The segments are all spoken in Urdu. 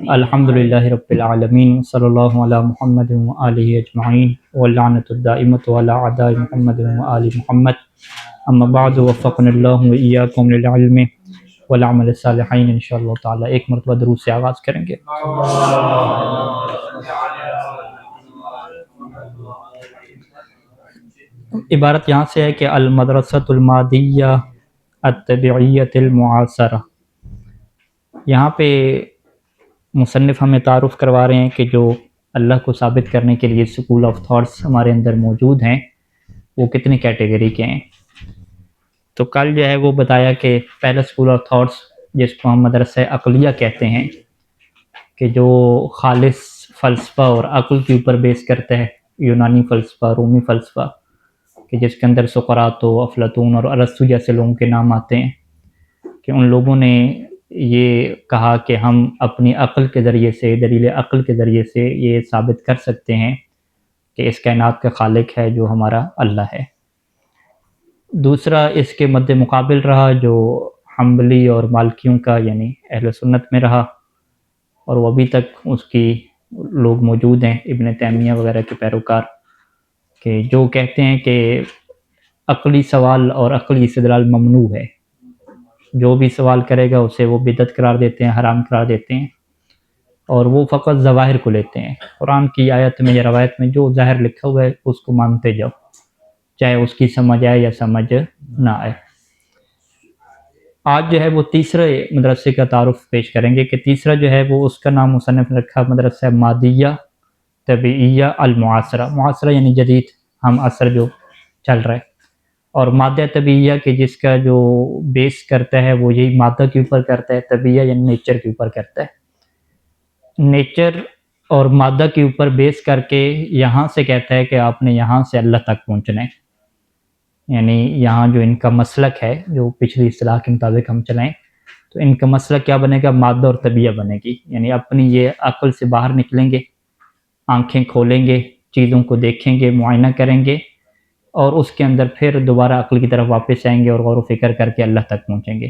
الحمدللہ رب العالمین صلی اللہ علی محمد و آلہ اجمعین واللعنۃ الدائمۃ علی اعداء محمد و آل محمد اما بعد وفقنا اللہ و ایاکم للعلم والعمل الصالحین انشاءاللہ تعالی۔ ایک مرتبہ درود سے آغاز کریں گے۔ عبارت یہاں سے ہے کہ المدرسۃ المادیہ الطبیعیۃ المعاصرہ۔ یہاں پہ مصنف ہمیں تعارف کروا رہے ہیں کہ جو اللہ کو ثابت کرنے کے لیے اسکول آف تھاٹس ہمارے اندر موجود ہیں وہ کتنی کیٹیگری کے ہیں۔ تو کل جو ہے وہ بتایا کہ پہلا اسکول آف تھاٹس جس کو ہم مدرسہ عقلیہ کہتے ہیں، کہ جو خالص فلسفہ اور عقل کے اوپر بیس کرتا ہے، یونانی فلسفہ، رومی فلسفہ، کہ جس کے اندر سقراط و افلاطون اور ارسطو جیسے لوگوں کے نام آتے ہیں، کہ ان لوگوں نے یہ کہا کہ ہم اپنی عقل کے ذریعے سے، دلیل عقل کے ذریعے سے یہ ثابت کر سکتے ہیں کہ اس کائنات کا خالق ہے جو ہمارا اللہ ہے۔ دوسرا اس کے مد مقابل رہا جو حنبلی اور مالکیوں کا یعنی اہل سنت میں رہا، اور وہ ابھی تک اس کی لوگ موجود ہیں، ابن تیمیہ وغیرہ کے پیروکار، کہ جو کہتے ہیں کہ عقلی سوال اور عقلی استدلال ممنوع ہے، جو بھی سوال کرے گا اسے وہ بدعت قرار دیتے ہیں، حرام قرار دیتے ہیں، اور وہ فقط ظواہر کو لیتے ہیں۔ قرآن کی آیت میں یا روایت میں جو ظاہر لکھا ہوا ہے اس کو مانتے جاؤ، چاہے اس کی سمجھ آئے یا سمجھ نہ آئے۔ آج جو ہے وہ تیسرے مدرسے کا تعارف پیش کریں گے، کہ تیسرا جو ہے وہ اس کا نام مصنف نے رکھا مدرسہ مادیہ طبیعیہ المعاصرہ۔ معاصرہ یعنی جدید، ہم عصر جو چل رہا ہے، اور مادہ طبیعیہ کہ جس کا جو بیس کرتا ہے وہ یہی مادہ کے اوپر کرتا ہے، طبیعیہ یعنی نیچر کے اوپر کرتا ہے۔ نیچر اور مادہ کے اوپر بیس کر کے یہاں سے کہتا ہے کہ آپ نے یہاں سے اللہ تک پہنچنا ہے، یعنی یہاں جو ان کا مسلک ہے، جو پچھلی اصطلاح کے مطابق ہم چلائیں تو ان کا مسلک کیا بنے گا؟ مادہ اور طبیعہ بنے گی، یعنی اپنی یہ عقل سے باہر نکلیں گے، آنکھیں کھولیں گے، چیزوں کو دیکھیں گے، معائنہ کریں گے، اور اس کے اندر پھر دوبارہ عقل کی طرف واپس آئیں گے اور غور و فکر کر کے اللہ تک پہنچیں گے۔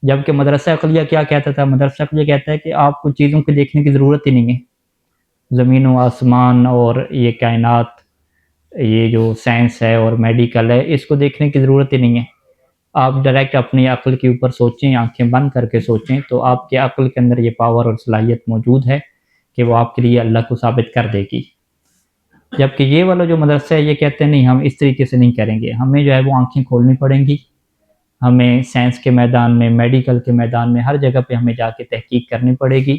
جبکہ مدرسہ عقلیہ کیا کہتا تھا؟ مدرسہ عقلیہ کہتا ہے کہ آپ کو چیزوں کو دیکھنے کی ضرورت ہی نہیں ہے، زمین و آسمان اور یہ کائنات، یہ جو سائنس ہے اور میڈیکل ہے، اس کو دیکھنے کی ضرورت ہی نہیں ہے۔ آپ ڈائریکٹ اپنی عقل کے اوپر سوچیں، آنکھیں بند کر کے سوچیں، تو آپ کے عقل کے اندر یہ پاور اور صلاحیت موجود ہے کہ وہ آپ کے لیے اللہ کو ثابت کر دے گی۔ جبکہ یہ والا جو مدرسہ ہے یہ کہتے ہیں نہیں، ہم اس طریقے سے نہیں کریں گے، ہمیں جو ہے وہ آنکھیں کھولنی پڑیں گی، ہمیں سائنس کے میدان میں، میڈیکل کے میدان میں، ہر جگہ پہ ہمیں جا کے تحقیق کرنی پڑے گی۔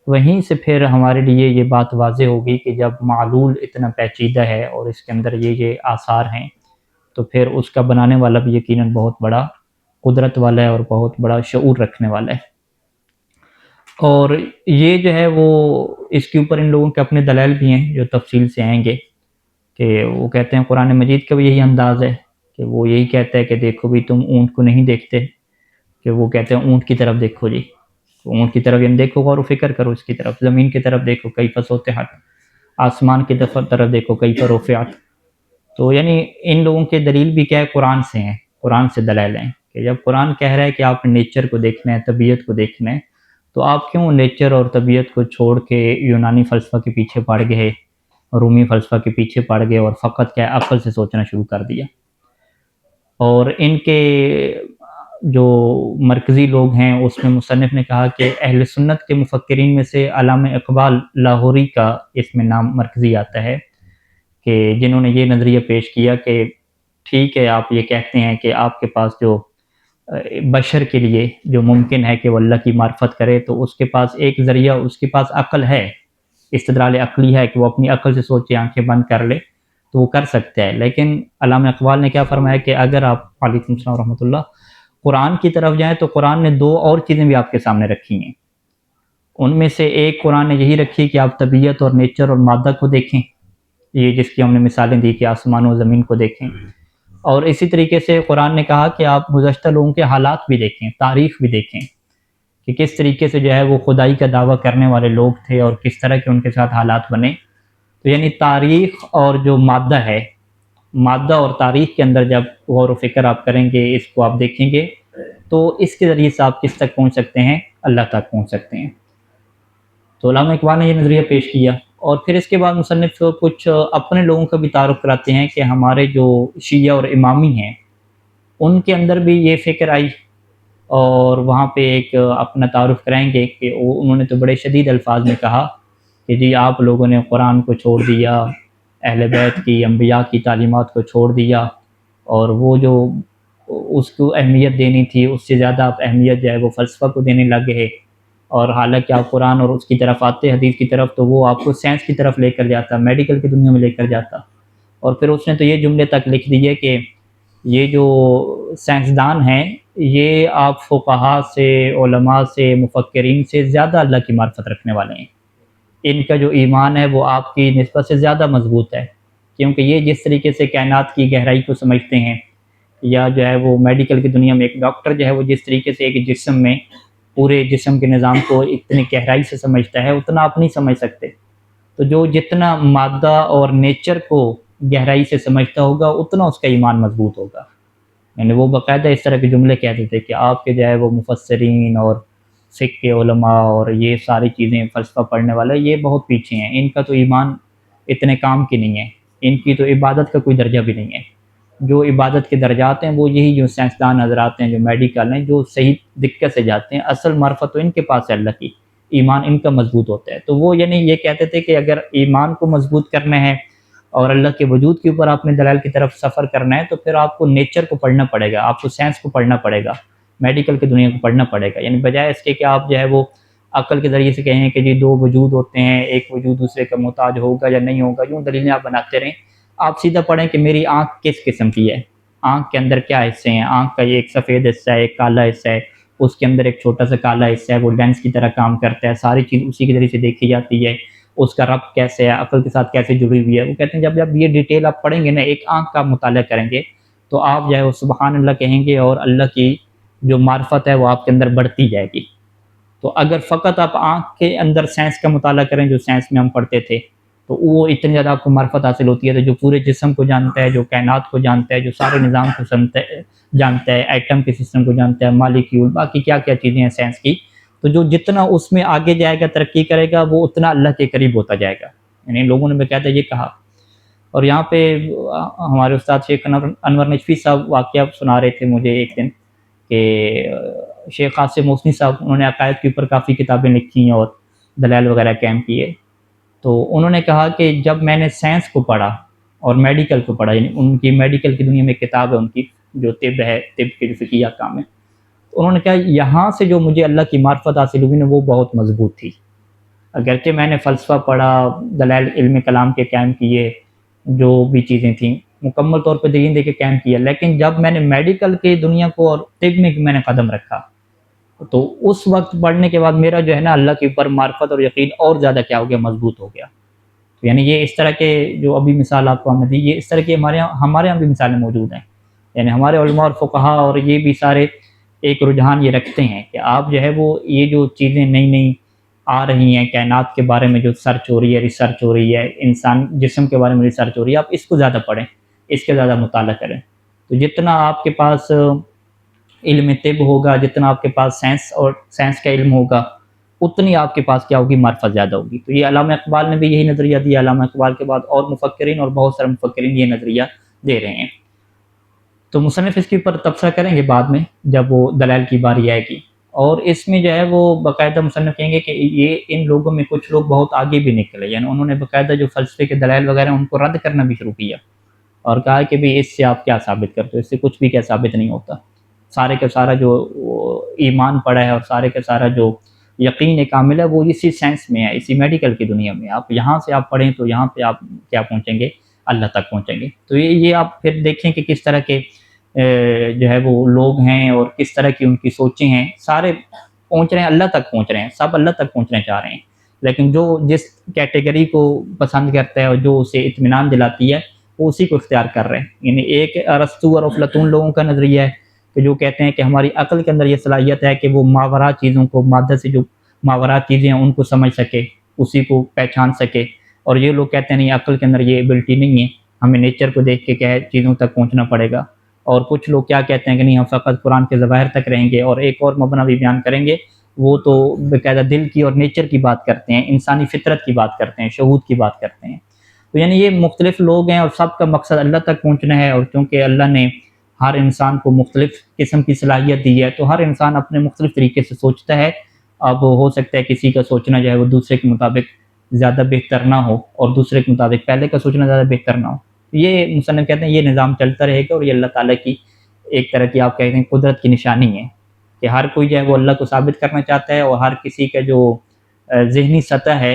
وہیں سے پھر ہمارے لیے یہ بات واضح ہوگی کہ جب معلول اتنا پیچیدہ ہے اور اس کے اندر یہ آثار ہیں، تو پھر اس کا بنانے والا بھی یقیناً بہت بڑا قدرت والا ہے اور بہت بڑا شعور رکھنے والا ہے۔ اور یہ جو ہے وہ اس کے اوپر ان لوگوں کے اپنے دلائل بھی ہیں جو تفصیل سے آئیں گے، کہ وہ کہتے ہیں قرآن مجید کا بھی یہی انداز ہے، کہ وہ یہی کہتا ہے کہ دیکھو بھی تم اونٹ کو نہیں دیکھتے، کہ وہ کہتے ہیں اونٹ کی طرف دیکھو جی، اونٹ کی طرف یعنی دیکھو، غور و فکر کرو اس کی طرف، زمین کی طرف دیکھو کیف سطحت، آسمان کی طرف دیکھو کیف رفعت۔ تو یعنی ان لوگوں کے دلیل بھی کیا ہے؟ قرآن سے ہیں، قرآن سے دلائل ہیں، کہ جب قرآن کہہ رہا ہے کہ آپ نیچر کو دیکھنا ہے، طبیعت کو دیکھنا ہے، تو آپ کیوں نیچر اور طبیعت کو چھوڑ کے یونانی فلسفہ کے پیچھے پڑ گئے، رومی فلسفہ کے پیچھے پڑ گئے، اور فقط کیا عقل سے سوچنا شروع کر دیا؟ اور ان کے جو مرکزی لوگ ہیں اس میں مصنف نے کہا کہ اہل سنت کے مفکرین میں سے علامہ اقبال لاہوری کا اس میں نام مرکزی آتا ہے، کہ جنہوں نے یہ نظریہ پیش کیا کہ ٹھیک ہے، آپ یہ کہتے ہیں کہ آپ کے پاس جو بشر کے لیے جو ممکن ہے کہ وہ اللہ کی معرفت کرے، تو اس کے پاس ایک ذریعہ، اس کے پاس عقل ہے، استدلال عقلی ہے، کہ وہ اپنی عقل سے سوچے، آنکھیں بند کر لے تو وہ کر سکتا ہے۔ لیکن علامہ اقبال نے کیا فرمایا کہ اگر آپ، وعلیکم السلام ورحمۃ اللہ، قرآن کی طرف جائیں تو قرآن نے دو اور چیزیں بھی آپ کے سامنے رکھی ہیں۔ ان میں سے ایک قرآن نے یہی رکھی کہ آپ طبیعت اور نیچر اور مادہ کو دیکھیں، یہ جس کی ہم نے مثالیں دی کہ آسمان و زمین کو دیکھیں، اور اسی طریقے سے قرآن نے کہا کہ آپ گزشتہ لوگوں کے حالات بھی دیکھیں، تاریخ بھی دیکھیں، کہ کس طریقے سے جو ہے وہ خدائی کا دعویٰ کرنے والے لوگ تھے اور کس طرح کے ان کے ساتھ حالات بنے۔ تو یعنی تاریخ اور جو مادہ ہے، مادہ اور تاریخ کے اندر جب غور و فکر آپ کریں گے، اس کو آپ دیکھیں گے، تو اس کے ذریعے سے آپ کس تک پہنچ سکتے ہیں؟ اللہ تک پہنچ سکتے ہیں۔ تو علامہ اقبال نے یہ نظریہ پیش کیا، اور پھر اس کے بعد مصنف کچھ اپنے لوگوں کا بھی تعارف کراتے ہیں کہ ہمارے جو شیعہ اور امامی ہیں ان کے اندر بھی یہ فکر آئی، اور وہاں پہ ایک اپنا تعارف کرائیں گے کہ انہوں نے تو بڑے شدید الفاظ میں کہا کہ جی آپ لوگوں نے قرآن کو چھوڑ دیا، اہل بیت کی انبیاء کی تعلیمات کو چھوڑ دیا، اور وہ جو اس کو اہمیت دینی تھی اس سے زیادہ آپ اہمیت جو ہے وہ فلسفہ کو دینے لگ گئے، اور حالانکہ آپ قرآن اور اس کی طرف آتے حدیث کی طرف تو وہ آپ کو سائنس کی طرف لے کر جاتا، میڈیکل کی دنیا میں لے کر جاتا۔ اور پھر اس نے تو یہ جملے تک لکھ دیے کہ یہ جو سائنسدان ہیں یہ آپ فقہاء سے، علماء سے، مفکرین سے زیادہ اللہ کی معرفت رکھنے والے ہیں، ان کا جو ایمان ہے وہ آپ کی نسبت سے زیادہ مضبوط ہے، کیونکہ یہ جس طریقے سے کائنات کی گہرائی کو سمجھتے ہیں، یا جو ہے وہ میڈیکل کی دنیا میں ایک ڈاکٹر جو ہے وہ جس طریقے سے ایک جسم میں پورے جسم کے نظام کو اتنی گہرائی سے سمجھتا ہے اتنا آپ نہیں سمجھ سکتے، تو جو جتنا مادہ اور نیچر کو گہرائی سے سمجھتا ہوگا اتنا اس کا ایمان مضبوط ہوگا۔ یعنی وہ باقاعدہ اس طرح کے جملے کہتے تھے کہ آپ کے جو ہے وہ مفسرین اور فقہ کے علماء اور یہ ساری چیزیں فلسفہ پڑھنے والے یہ بہت پیچھے ہیں، ان کا تو ایمان اتنے کام کی نہیں ہے، ان کی تو عبادت کا کوئی درجہ بھی نہیں ہے۔ جو عبادت کے درجات ہیں وہ یہی جو سائنسدان حضرات ہیں، جو میڈیکل ہیں، جو صحیح دقت سے جاتے ہیں، اصل معرفت تو ان کے پاس ہے اللہ کی، ایمان ان کا مضبوط ہوتا ہے۔ تو وہ یعنی یہ کہتے تھے کہ اگر ایمان کو مضبوط کرنا ہے اور اللہ کے وجود کے اوپر آپ نے دلائل کی طرف سفر کرنا ہے تو پھر آپ کو نیچر کو پڑھنا پڑے گا، آپ کو سائنس کو پڑھنا پڑے گا، میڈیکل کی دنیا کو پڑھنا پڑے گا، یعنی بجائے اس کے کہ آپ جو ہے وہ عقل کے ذریعے سے کہیں کہ جی دو وجود ہوتے ہیں، ایک وجود دوسرے کا محتاج ہوگا یا نہیں ہوگا، یوں دلیلیں آپ بناتے رہیں۔ آپ سیدھا پڑھیں کہ میری آنکھ کس قسم کی ہے، آنکھ کے اندر کیا حصے ہیں، آنکھ کا یہ ایک سفید حصہ ہے، ایک کالا حصہ ہے، اس کے اندر ایک چھوٹا سا کالا حصہ ہے، وہ لینس کی طرح کام کرتا ہے، ساری چیز اسی کے ذریعے سے دیکھی جاتی ہے، اس کا ربط کیسے ہے، عقل کے ساتھ کیسے جڑی ہوئی ہے۔ وہ کہتے ہیں جب یہ ڈیٹیل آپ پڑھیں گے نا، ایک آنکھ کا مطالعہ کریں گے تو آپ جو ہے وہ سبحان اللہ کہیں گے، اور اللہ کی جو معرفت ہے وہ آپ کے اندر بڑھتی جائے گی۔ تو اگر فقط آپ آنکھ کے اندر سائنس کا مطالعہ کریں، جو سائنس میں ہم پڑھتے تھے، تو وہ اتنی زیادہ آپ کو معرفت حاصل ہوتی ہے، تو جو پورے جسم کو جانتا ہے، جو کائنات کو جانتا ہے، جو سارے نظام کو جانتا ہے، ایٹم کے سسٹم کو جانتا ہے، مالیکیول، باقی کیا کیا چیزیں ہیں سائنس کی، تو جو جتنا اس میں آگے جائے گا، ترقی کرے گا، وہ اتنا اللہ کے قریب ہوتا جائے گا۔ یعنی لوگوں نے باقاعدہ یہ کہا۔ اور یہاں پہ ہمارے استاد شیخ انور نجفی صاحب واقعہ سنا رہے تھے مجھے ایک دن کہ شیخ قاسم موسنی صاحب، انہوں نے عقائد کے اوپر کافی کتابیں لکھی ہیں اور دلائل وغیرہ قائم کیے، تو انہوں نے کہا کہ جب میں نے سائنس کو پڑھا اور میڈیکل کو پڑھا، یعنی ان کی میڈیکل کی دنیا میں کتاب ہے ان کی جو طب ہے، طب کے جو فقہیہ کام ہے، تو انہوں نے کہا یہاں سے جو مجھے اللہ کی معرفت حاصل ہوئی نا وہ بہت مضبوط تھی، اگرچہ میں نے فلسفہ پڑھا، دلائل علم کلام کے قائم کیے، جو بھی چیزیں تھیں مکمل طور پہ دین دے کے قائم کیا، لیکن جب میں نے میڈیکل کی دنیا کو اور طب میں نے قدم رکھا تو اس وقت پڑھنے کے بعد میرا جو ہے نا اللہ کے اوپر معرفت اور یقین اور زیادہ کیا ہو گیا، مضبوط ہو گیا۔ تو یعنی یہ اس طرح کے جو ابھی مثال آپ کو ہم نے دی، یہ اس طرح کی ہمارے یہاں بھی مثالیں موجود ہیں، یعنی ہمارے علماء اور فقہاء اور یہ بھی سارے ایک رجحان یہ رکھتے ہیں کہ آپ جو ہے وہ یہ جو چیزیں نئی نئی آ رہی ہیں کائنات کے بارے میں، جو سرچ ہو رہی ہے، ریسرچ ہو رہی ہے، انسان جسم کے بارے میں ریسرچ ہو رہی ہے، آپ اس کو زیادہ پڑھیں، اس کے زیادہ مطالعہ کریں، تو جتنا آپ کے پاس علم طب ہوگا، جتنا آپ کے پاس سائنس کا علم ہوگا، اتنی آپ کے پاس کیا ہوگی، معرفت زیادہ ہوگی۔ تو یہ علامہ اقبال نے بھی یہی نظریہ دیا، علامہ اقبال کے بعد اور مفکرین اور بہت سارے مفکرین یہ نظریہ دے رہے ہیں۔ تو مصنف اس کے اوپر تبصرہ کریں گے بعد میں جب وہ دلائل کی باری آئے گی، اور اس میں جو ہے وہ باقاعدہ مصنف کہیں گے کہ یہ ان لوگوں میں کچھ لوگ بہت آگے بھی نکلے، یعنی انہوں نے باقاعدہ جو فلسفے کے دلائل وغیرہ ان کو رد کرنا بھی شروع کیا، اور کہا کہ بھی اس سے آپ کیا ثابت کرتے ہو، اس سے کچھ بھی کیا ثابت نہیں ہوتا، سارے کا سارا جو ایمان پڑا ہے اور سارے کا سارا جو یقین کامل ہے وہ اسی سائنس میں ہے، اسی میڈیکل کی دنیا میں، آپ یہاں سے آپ پڑھیں تو یہاں پہ آپ کیا پہنچیں گے، اللہ تک پہنچیں گے۔ تو یہ آپ پھر دیکھیں کہ کس طرح کے جو ہے وہ لوگ ہیں اور کس طرح کی ان کی سوچیں ہیں، سارے پہنچ رہے ہیں اللہ تک پہنچ رہے ہیں، سب اللہ تک پہنچنا چاہ رہے ہیں، لیکن جو جس کیٹیگری کو پسند کرتا ہے اور جو اسے اطمینان دلاتی ہے وہ اسی کو اختیار کر رہے ہیں۔ یعنی ایک ارسطو اور افلاطون لوگوں کا نظریہ ہے کہ جو کہتے ہیں کہ ہماری عقل کے اندر یہ صلاحیت ہے کہ وہ ماورا چیزوں کو، مادہ سے جو ماورا چیزیں ہیں ان کو سمجھ سکے، اسی کو پہچان سکے، اور یہ لوگ کہتے ہیں نہیں، عقل کے اندر یہ ایبلٹی نہیں ہے، ہمیں نیچر کو دیکھ کے کیا ہے چیزوں تک پہنچنا پڑے گا۔ اور کچھ لوگ کیا کہتے ہیں کہ نہیں، ہم فقط قرآن کے ظواہر تک رہیں گے، اور ایک اور مبنی بھی بیان کریں گے، وہ تو باقاعدہ دل کی اور نیچر کی بات کرتے ہیں، انسانی فطرت کی بات کرتے ہیں، شہود کی بات کرتے ہیں۔ تو یعنی یہ مختلف لوگ ہیں اور سب کا مقصد اللہ تک پہنچنا ہے، اور کیونکہ اللہ نے ہر انسان کو مختلف قسم کی صلاحیت دی ہے تو ہر انسان اپنے مختلف طریقے سے سوچتا ہے۔ اب ہو سکتا ہے کسی کا سوچنا جو ہے وہ دوسرے کے مطابق زیادہ بہتر نہ ہو، اور دوسرے کے مطابق پہلے کا سوچنا زیادہ بہتر نہ ہو۔ یہ مصنف کہتے ہیں یہ نظام چلتا رہے گا، اور یہ اللہ تعالیٰ کی ایک طرح کی آپ کہتے ہیں قدرت کی نشانی ہے کہ ہر کوئی جو ہے وہ اللہ کو ثابت کرنا چاہتا ہے، اور ہر کسی کا جو ذہنی سطح ہے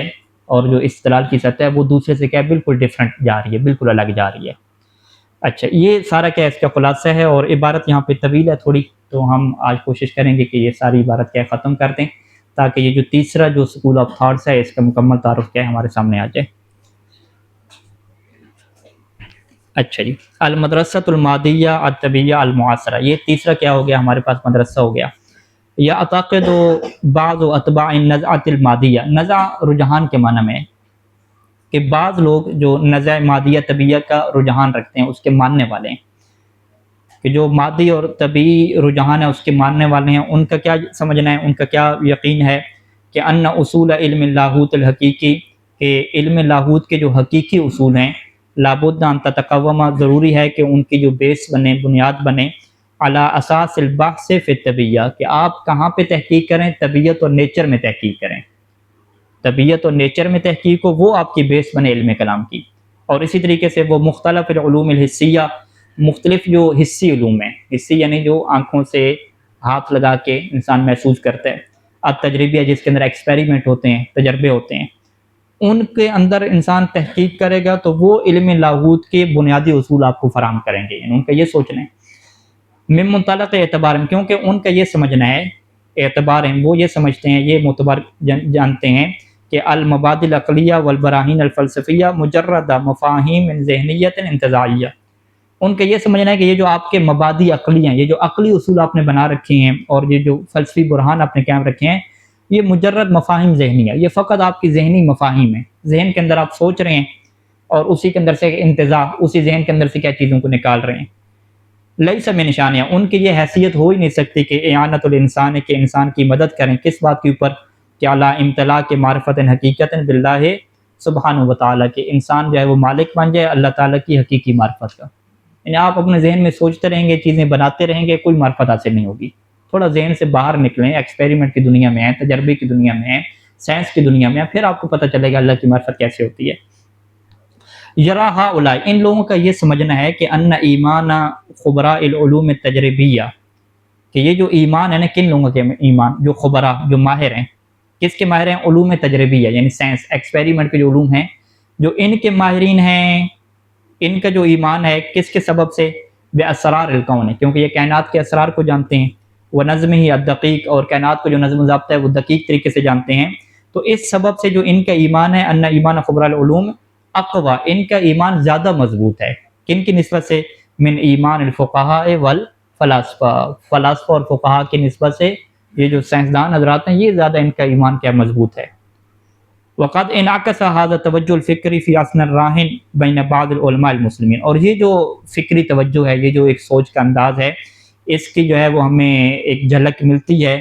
اور جو استدلال کی سطح ہے وہ دوسرے سے کیا بالکل ڈیفرنٹ جا رہی ہے، بالکل الگ جا رہی ہے۔ اچھا، یہ سارا کیا اس کا خلاصہ ہے، اور عبارت یہاں پہ طویل ہے تھوڑی، تو ہم آج کوشش کریں گے کہ یہ ساری عبارت کیا ختم کر دیں، تاکہ یہ جو تیسرا جو اسکول آف تھاٹس ہے اس کا مکمل تعارف کیا ہے ہمارے سامنے آ جائے۔ اچھا جی، المدرسۃ المادیہ الطبیہ المعاصرہ، یہ تیسرا کیا ہو گیا ہمارے پاس مدرسہ ہو گیا۔ یا اعتقد بعض اتباع النزعۃ المادیہ، نزع رجحان کے معنی میں کہ بعض لوگ جو نزع مادیہ طبیعہ کا رجحان رکھتے ہیں اس کے ماننے والے ہیں، کہ جو مادی اور طبعی رجحان ہے اس کے ماننے والے ہیں، ان کا کیا سمجھنا ہے، ان کا کیا یقین ہے کہ ان اصول علم اللاہوت الحقیقی، کہ علم لاہوت کے جو حقیقی اصول ہیں، لابد ان تتقوم، ضروری ہے کہ ان کی جو بیس بنے، بنیاد بنے، علی اساس البحث فی الطبیہ، کہ آپ کہاں پہ تحقیق کریں، طبیعت اور نیچر میں تحقیق کریں، طبیعت اور نیچر میں تحقیق ہو، وہ آپ کی بیس بنے علم کلام کی۔ اور اسی طریقے سے وہ مختلف العلوم الحسیہ، مختلف جو حصی علوم ہیں، حصی یعنی جو آنکھوں سے ہاتھ لگا کے انسان محسوس کرتا ہے، التجربیہ جس کے اندر ایکسپیریمنٹ ہوتے ہیں، تجربے ہوتے ہیں، ان کے اندر انسان تحقیق کرے گا تو وہ علم لاہوت کے بنیادی اصول آپ کو فراہم کریں گے، یعنی ان کا یہ سوچنا ہے من منطلق اعتبار، کیونکہ ان کا یہ سمجھنا ہے، اعتبار ہیں وہ یہ سمجھتے ہیں، یہ معتبر جانتے ہیں کہ المبادئ العقلیہ والبراہین الفلسفیہ مجرد مفاہیم ذہنیت انتزاعیہ، ان کا یہ سمجھنا ہے کہ یہ جو آپ کے مبادئ عقلی ہیں، یہ جو عقلی اصول آپ نے بنا رکھے ہیں، اور یہ جو فلسفی برہان آپ نے قائم رکھے ہیں، یہ مجرد مفاہیم ذہنی ہے، یہ فقط آپ کی ذہنی مفاہیم ہیں، ذہن کے اندر آپ سوچ رہے ہیں اور اسی کے اندر سے انتزاع، اسی ذہن کے اندر سے کیا چیزوں کو نکال رہے ہیں۔ لیس من نشانیہ، ان کی یہ حیثیت ہو ہی نہیں سکتی کہ اعانت الانسان، کے انسان کی مدد کریں، کس بات کے اوپر، کہ اعلیٰ امتلاء کے معرفت حقیقت باللہ سبحانہ و تعالیٰ، کہ انسان جو ہے وہ مالک بن جائے اللہ تعالیٰ کی حقیقی معرفت کا۔ یعنی آپ اپنے ذہن میں سوچتے رہیں گے، چیزیں بناتے رہیں گے، کوئی معرفت حاصل نہیں ہوگی۔ تھوڑا ذہن سے باہر نکلیں، ایکسپیریمنٹ کی دنیا میں ہیں، تجربے کی دنیا میں ہیں، سائنس کی دنیا میں ہیں، پھر آپ کو پتہ چلے گا اللہ کی معرفت کیسے ہوتی ہے۔ یرا ہؤلاء، ان لوگوں کا یہ سمجھنا ہے کہ ان ایمان خبراء العلوم التجربیہ، کہ یہ جو ایمان ہے نا، کن لوگوں کے ایمان، جو خبراء، جو ماہر ہیں، کس کے ماہر ہیں، علوم تجربیہ یعنی سائنس، ایکسپیریمنٹ کے جو علوم ہیں، جو ان کے ماہرین ہیں، ان کا جو ایمان ہے کس کے سبب سے، بے اسرار الکون، کیونکہ یہ کائنات کے اسرار کو جانتے ہیں، وہ نظم ہی الدقیق، اور کائنات کو جو نظم و ضابطہ ہے وہ دقیق طریقے سے جانتے ہیں، تو اس سبب سے جو ان کا ایمان ہے، ان ایمان خبراء العلوم اقوا، ان کا ایمان زیادہ مضبوط ہے، کن کی نسبت سے، من ایمان الفقہاء والفلاسفہ، فلاسفہ اور فقہاء کی نسبت سے یہ جو سائنسدان حضرات ہیں یہ زیادہ ان کا ایمان کیا مضبوط ہے۔ وقد انعکس هذا التوجہ الفکری فی اثن الراہن بین بعض العلماء المسلمین، اور یہ جو فکری توجہ ہے، یہ جو ایک سوچ کا انداز ہے، اس کی جو ہے وہ ہمیں ایک جھلک ملتی ہے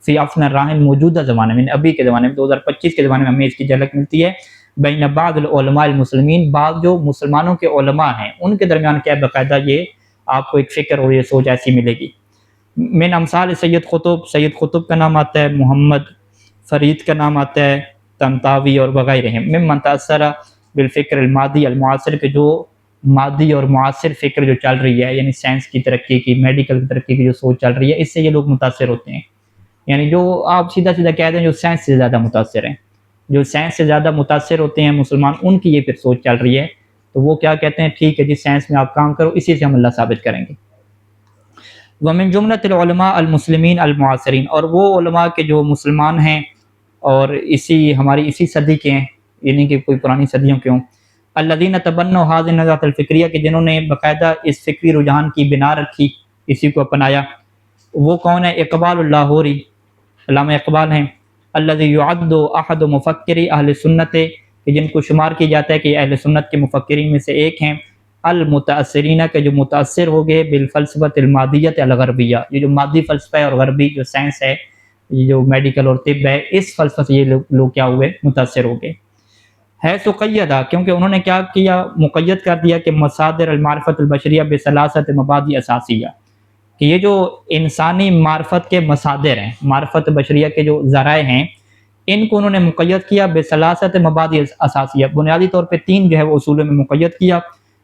فی اثن الراہن، موجودہ زمانے میں، ابھی کے زمانے میں 2025 کے زمانے میں ہمیں اس کی جھلک ملتی ہے، بین بعض العلماء المسلمین، بعض جو مسلمانوں کے علماء ہیں ان کے درمیان کیا باقاعدہ یہ آپ کو ایک فکر اور یہ سوچ ایسی ملے گی۔ من امثال سید قطب، سید قطب کا نام آتا ہے، محمد فرید کا نام آتا ہے، طنطاوی اور وغیرہ، ممن تاثر بالفکر المادی المعاصر، کے جو مادی اور معاصر فکر جو چل رہی ہے، یعنی سائنس کی ترقی کی، میڈیکل کی ترقی کی جو سوچ چل رہی ہے، اس سے یہ لوگ متاثر ہوتے ہیں، یعنی جو آپ سیدھا سیدھا کہہ دیں جو سائنس سے زیادہ متاثر ہیں، جو سائنس سے زیادہ متاثر ہوتے ہیں مسلمان، ان کی یہ پھر سوچ چل رہی ہے، تو وہ کیا کہتے ہیں، ٹھیک ہے جی سائنس میں آپ کام کرو، اسی سے ہم اللہ ثابت کریں گے۔ ومن جملۃ العلماء المسلمین المعاصرین، اور وہ علماء کے جو مسلمان ہیں اور ہماری اسی صدی کے ہیں، یعنی کہ کوئی پرانی صدیوں کے ہوں، الذین تبنوا هذه النظریات الفکریہ، کہ جنہوں نے باقاعدہ اس فکری رجحان کی بنا رکھی، اسی کو اپنایا، وہ کون ہے، اقبال اللاہوری، علامہ اقبال ہیں، الذی یعد احد مفکری اہل سنت، کہ جن کو شمار کیا جاتا ہے کہ اہل سنت کے مفکرین میں سے ایک ہیں، المتاثرین، کے جو متاثر ہو گئے بالفلسفۃ المادیۃ الغربیہ، یہ جو مادی فلسفہ اور غربی جو سائنس ہے یہ جو میڈیکل اور طب ہے، اس فلسفے سے یہ لوگ کیا ہوئے، متاثر ہو گئے. ہے تو قیدہ، کیونکہ انہوں نے کیا کیا، مقید کر دیا کہ مصادر المعرفت البشریہ بثلاثت مبادئ اساسیہ، کہ یہ جو انسانی معرفت کے مصادر ہیں، معرفت بشریہ کے جو ذرائع ہیں، ان کو انہوں نے مقید کیا بثلاثت مبادئ اساسیہ، بنیادی طور پہ 3 جو ہے وہ اصولوں میں مقید کیا.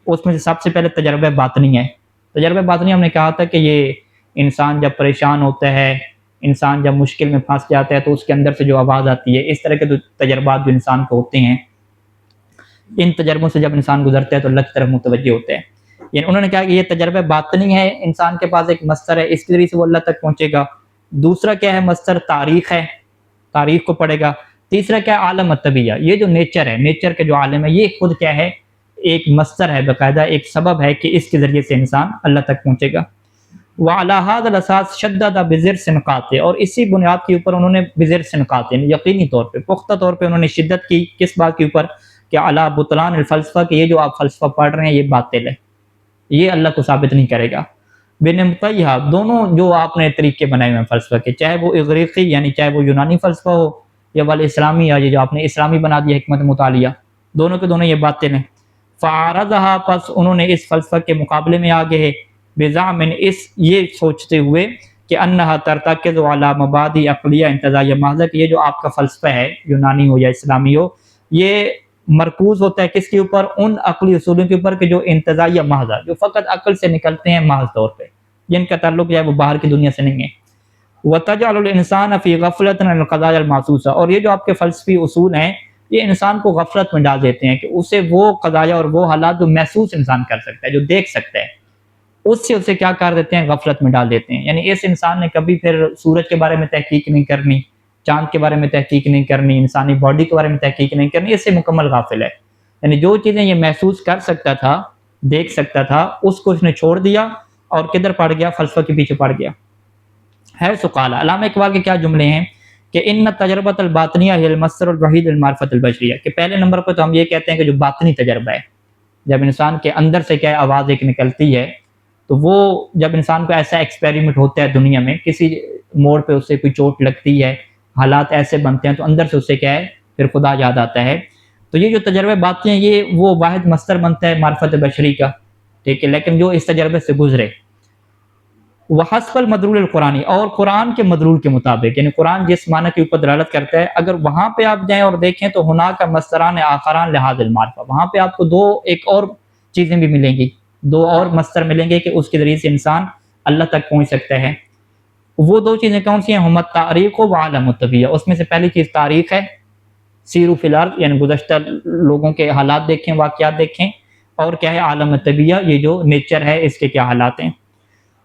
اس میں سے سب سے پہلے تجربہ باطنی ہے. تجربہ باطنی ہم نے کہا تھا کہ یہ انسان جب پریشان ہوتا ہے، انسان جب مشکل میں پھنس جاتا ہے تو اس کے اندر سے جو آواز آتی ہے، اس طرح کے تجربات جو انسان کو ہوتے ہیں، ان تجربوں سے جب انسان گزرتا ہے تو اللہ کی طرف متوجہ ہوتا ہے. یعنی انہوں نے کہا کہ یہ تجربہ باطنی ہے، انسان کے پاس ایک مصدر ہے، اس کے ذریعے سے وہ اللہ تک پہنچے گا. دوسرا کیا ہے، مصدر تاریخ ہے، تاریخ کو پڑھے گا. تیسرا کیا ہے، عالم الطبیعہ، یہ جو نیچر ہے، نیچر کے جو عالم ہے، یہ خود کیا ہے، ایک مصدر ہے، باقاعدہ ایک سبب ہے کہ اس کے ذریعے سے انسان اللہ تک پہنچے گا. وعلی ھذا الاساس شدد بذر سنقات، اور اسی بنیاد کے اوپر انہوں نے بذر سنقات، یعنی یقینی طور پہ، پختہ طور پہ انہوں نے شدت کی کس بات کے اوپر، کہ علی بطلان الفلسفہ، کہ یہ جو آپ فلسفہ پڑھ رہے ہیں یہ باطل ہے، یہ اللہ کو ثابت نہیں کرے گا. بنمطیھا، دونوں جو آپ نے طریقے بنائے ہوئے ہیں فلسفہ کے، چاہے وہ اغریقی یعنی چاہے وہ یونانی فلسفہ ہو، یا والاسلامی، یا یہ جو آپ نے اسلامی بنا دیا حکمت مطالعہ، دونوں کے دونوں یہ باطل ہیں. فعارضھا، پس انہوں نے اس فلسفہ کے مقابلے میں آگے ہے، بزعم، یہ سوچتے ہوئے کہ انہا ترتکز علی مبادئ عقلیہ انتزاعیہ محضہ، کہ یہ جو آپ کا فلسفہ ہے، یونانی ہو یا اسلامی ہو، یہ مرکوز ہوتا ہے کس کے اوپر، ان عقلی اصولوں کے اوپر کہ جو انتزاعیہ محض ہے، جو فقط عقل سے نکلتے ہیں محض طور پہ، جن کا تعلق جو ہے وہ باہر کی دنیا سے نہیں ہے. وَتَجْعَلُ الْإِنسَانَ فِي غَفْلَةٍ عَنِ الْقَضَايَا الْمَحْسُوسَةِ، اور یہ جو آپ کے فلسفی اصول ہیں، یہ انسان کو غفلت میں ڈال دیتے ہیں کہ اسے وہ قضایا اور وہ حالات جو محسوس انسان کر سکتا ہے، جو دیکھ سکتا ہے، اس سے اسے کیا کر دیتے ہیں، غفلت میں ڈال دیتے ہیں. یعنی اس انسان نے کبھی پھر سورج کے بارے میں تحقیق نہیں کرنی، چاند کے بارے میں تحقیق نہیں کرنی، انسانی باڈی کے بارے میں تحقیق نہیں کرنی، اس سے مکمل غافل ہے. یعنی جو چیزیں یہ محسوس کر سکتا تھا، دیکھ سکتا تھا، اس کو اس نے چھوڑ دیا اور کدھر پڑ گیا، فلسفہ کے پیچھے پڑ گیا. ہے سقال، علامہ اقبال کے کیا جملے ہیں کہ ان تجربۃ الباطنیہ ہی المصدر الوحید للمعرفۃ البشریہ، کہ پہلے نمبر پہ تو ہم یہ کہتے ہیں کہ جو باطنی تجربہ ہے، جب انسان کے اندر سے کیا آواز ایک نکلتی ہے، تو وہ جب انسان کو ایسا ایکسپیریمنٹ ہوتا ہے دنیا میں، کسی موڑ پہ اسے کوئی چوٹ لگتی ہے، حالات ایسے بنتے ہیں، تو اندر سے اسے کیا ہے، پھر خدا یاد آتا ہے. تو یہ جو تجربہ باطنی ہے، یہ وہ واحد مصدر بنتا ہے معرفت بشری کا، ٹھیک ہے، لیکن جو اس تجربے سے گزرے. وحسب المدلول القرآنی، اور قرآن کے مدلول کے مطابق، یعنی قرآن جس معنی کے اوپر دلالت کرتا ہے، اگر وہاں پہ آپ جائیں اور دیکھیں تو ہناک مصدران آخران لحاظ المعرفہ، وہاں پہ آپ کو ایک اور چیزیں بھی ملیں گی، 2 اور مصدر ملیں گے کہ اس کے ذریعے سے انسان اللہ تک پہنچ سکتا ہے. وہ 2 چیزیں کون سی ہیں، ہم التاریخ و عالم الطبیعہ. اس میں سے پہلی چیز تاریخ ہے، سیرو فی الارض، یعنی گزشتہ لوگوں کے حالات دیکھیں، واقعات دیکھیں، اور کیا ہے، عالم الطبیعہ، یہ جو نیچر ہے اس کے کیا حالات ہیں.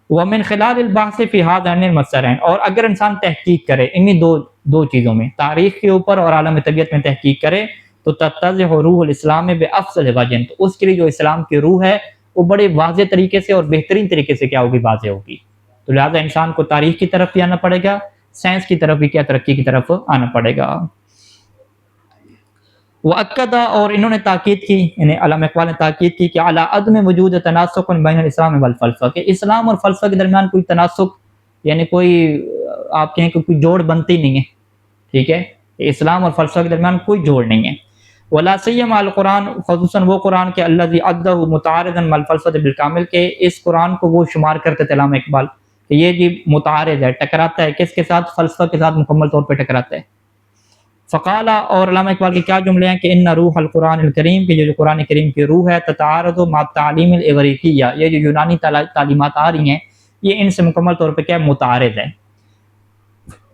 ومن خلال البحث فی هذین المصدرین، اور اگر انسان تحقیق کرے انہی دو چیزوں میں، تاریخ کے اوپر اور عالم طبیعت میں تحقیق کرے، تو تتضح روح الاسلام بافضل وجہ، تو اس کے لیے جو اسلام کی روح ہے وہ بڑے واضح طریقے سے اور بہترین طریقے سے کیا ہوگی، واضح ہوگی. تو لہٰذا انسان کو تاریخ کی طرف بھی آنا پڑے گا، سائنس کی طرف بھی کیا، ترقی کی طرف آنا پڑے گا. وَأَكَّدَ، اور انہوں نے تاکید کی، یعنی علامہ اقبال نے تاکید کی کہ علی عدم وجود تناسق بین الاسلام والفلسفہ، کہ اسلام اور فلسفہ کے درمیان کوئی تناسق، یعنی کوئی آپ کہیں کہ کوئی جوڑ بنتی نہیں ہے، ٹھیک ہے، اسلام اور فلسفہ کے درمیان کوئی جوڑ نہیں ہے. ولا سیما القرآن، خصوصاً وہ قرآن کے الذی عدہ متعارضا مع الفلسفہ بالکامل، کہ اس قرآن کو وہ شمار کرتے تھے علامہ اقبال کہ یہ جی متعارض ہے، ٹکراتا ہے کس کے ساتھ، فلسفہ کے ساتھ مکمل طور پہ ٹکراتا ہے. فقالا، اور علامہ اقبال کے کیا جملے ہیں کہ ان روح القرآن الکریم، کہ یہ جو قرآن کریم کی روح ہے، تتعارض مع تعلیم الاغریقیہ، یہ جو یونانی تعلیمات آ رہی ہیں، یہ ان سے مکمل طور پہ کیا متعارض ہے.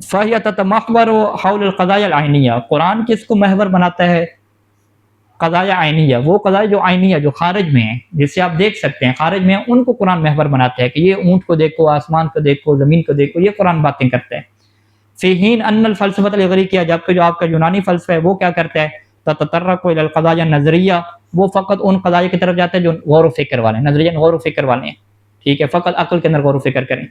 فہی تتمحور حول القضایا العینیہ، قرآن کس کو محور بناتا ہے، قضایا عینیہ، وہ قضایا جو عینیہ، جو خارج میں ہیں، جس سے آپ دیکھ سکتے ہیں، خارج میں ہیں، ان کو قرآن محور بناتا ہے کہ یہ اونٹ کو دیکھو، آسمان کو دیکھو، زمین کو دیکھو، یہ قرآن باتیں کرتا ہے. فی حین ان الفلسفۃ الاغریقیہ، جبکہ جو آپ کا یونانی فلسفہ ہے وہ کیا کرتا ہے، تتطرق الی القضایا النظریہ، وہ فقط ان قضایا کی طرف جاتا ہے جو غور و فکر والے ہیں، نظریہ غور و فکر والے ہیں، ٹھیک ہے، فقط عقل کے اندر غور و فکر کریں.